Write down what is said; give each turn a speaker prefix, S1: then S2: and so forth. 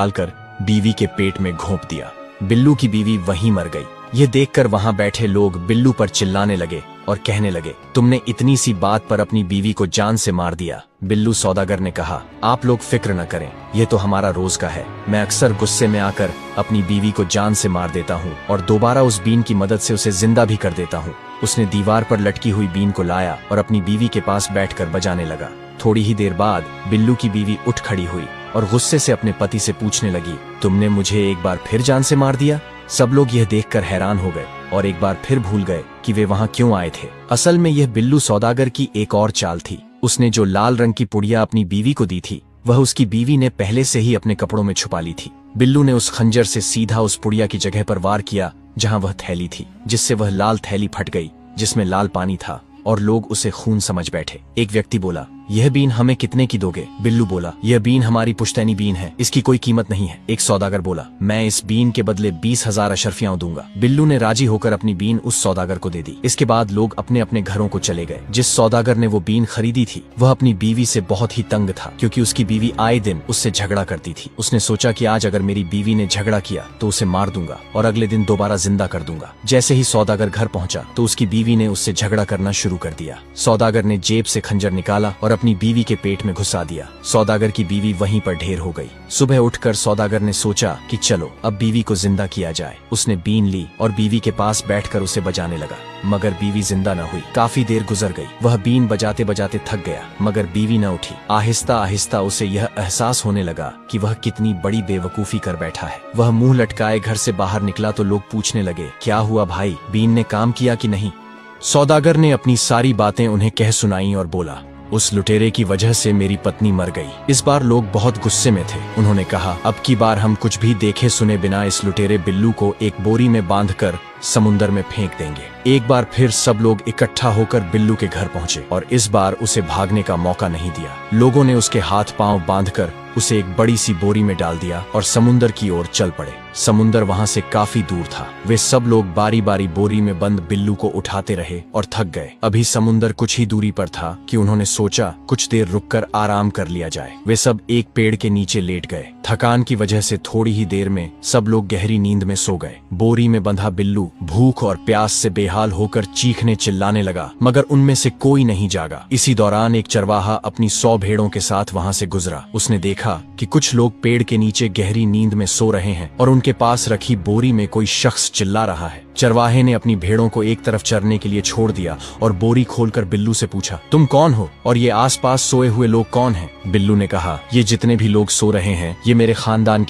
S1: डालकर बीवी के पेट में घोंप दिया। बिल्लू की बीवी वहीं मर गई। यह देखकर वहां बैठे लोग बिल्लू पर चिल्लाने लगे और कहने लगे, तुमने इतनी सी बात पर अपनी बीवी को जान से मार दिया। बिल्लू सौदागर ने कहा, आप लोग फिक्र न करें, यह तो हमारा रोज का है। मैं अक्सर गुस्से में आकर अपनी बीवी को जान से मार देता हूँ और दोबारा उस बीन की मदद से उसे जिंदा भी कर देता हूँ। उसने दीवार पर लटकी हुई बीन को लाया और अपनी बीवी के पास बैठकर बजाने लगा। थोड़ी ही देर बाद बिल्लू की बीवी उठ खड़ी हुई और गुस्से से अपने पति से पूछने लगी, तुमने मुझे एक बार फिर जान से मार दिया। सब लोग यह देखकर हैरान हो गए और एक बार फिर भूल गए कि वे वहां क्यों आए थे। असल में यह बिल्लू सौदागर की एक और चाल थी। उसने जो लाल रंग की पुड़िया अपनी बीवी को दी थी, वह उसकी बीवी ने पहले से ही अपने कपड़ों में छुपा ली थी। बिल्लू ने उस खंजर से सीधा उस पुड़िया की जगह पर वार किया जहां वह थैली थी, जिससे वह लाल थैली फट गई जिसमें लाल पानी था और लोग उसे खून समझ बैठे। एक व्यक्ति बोला, यह बीन हमें कितने की दोगे? बिल्लू बोला, यह बीन हमारी पुश्तैनी बीन है, इसकी कोई कीमत नहीं है। एक सौदागर बोला, मैं इस बीन के बदले 20,000 अशरफियां दूंगा। बिल्लू ने राजी होकर अपनी बीन उस सौदागर को दे दी। इसके बाद लोग अपने अपने घरों को चले गए। जिस सौदागर ने वो बीन खरीदी थी, वह अपनी बीवी से बहुत ही तंग था, क्योंकि उसकी बीवी आए दिन उससे झगड़ा करती थी। उसने सोचा कि आज अगर मेरी बीवी ने झगड़ा किया तो उसे मार दूंगा और अगले दिन दोबारा जिंदा कर दूंगा। जैसे ही सौदागर घर पहुंचा तो उसकी बीवी ने उससे झगड़ा करना शुरू कर दिया। सौदागर ने जेब से खंजर निकाला और अपनी बीवी के पेट में घुसा दिया। सौदागर की बीवी वहीं पर ढेर हो गई। सुबह उठकर सौदागर ने सोचा कि चलो अब बीवी को जिंदा किया जाए। उसने बीन ली और बीवी के पास बैठकर उसे बजाने लगा, मगर बीवी जिंदा न हुई। काफी देर गुजर गई। वह बीन बजाते बजाते थक गया, मगर बीवी न उठी। आहिस्ता आहिस्ता उसे यह एहसास होने लगा कि वह कितनी बड़ी बेवकूफी कर बैठा है। वह मुंह लटकाए घर से बाहर निकला तो लोग पूछने लगे, क्या हुआ भाई, बीन ने काम किया कि नहीं? सौदागर ने अपनी सारी बातें उन्हें कह सुनाई और बोला, उस लुटेरे की वजह से मेरी पत्नी मर गई। इस बार लोग बहुत गुस्से में थे। उन्होंने कहा, अब की बार हम कुछ भी देखे सुने बिना इस लुटेरे बिल्लू को एक बोरी में बांधकर समुंदर में फेंक देंगे। एक बार फिर सब लोग इकट्ठा होकर बिल्लू के घर पहुंचे और इस बार उसे भागने का मौका नहीं दिया। लोगों ने उसके हाथ पांव बांधकर उसे एक बड़ी सी बोरी में डाल दिया और समुंदर की ओर चल पड़े। समुंदर वहां से काफी दूर था। वे सब लोग बारी बारी बोरी में बंद बिल्लू को उठाते रहे और थक गए। अभी समुंदर कुछ ही दूरी पर था कि उन्होंने सोचा कुछ देर रुककर आराम कर लिया जाए। वे सब एक पेड़ के नीचे लेट गए। थकान की वजह से थोड़ी ही देर में सब लोग गहरी नींद में सो गए। बोरी में बंधा बिल्लू भूख और प्यास से बेहाल होकर चीखने चिल्लाने लगा, मगर उनमें से कोई नहीं जागा। इसी दौरान एक चरवाहा अपनी 100 भेड़ों के साथ वहां से गुजरा। उसने देखा कि कुछ लोग पेड़ के नीचे गहरी नींद में सो रहे हैं और उनके पास रखी बोरी में कोई शख्स चिल्ला रहा है। चरवाहे ने अपनी भेड़ों को एक तरफ चरने के लिए छोड़ दिया और बोरी खोलकर बिल्लू से पूछा, तुम कौन हो और ये आसपास सोए हुए लोग कौन हैं? बिल्लू ने कहा, ये जितने भी लोग सो रहे हैं ये मेरे खानदान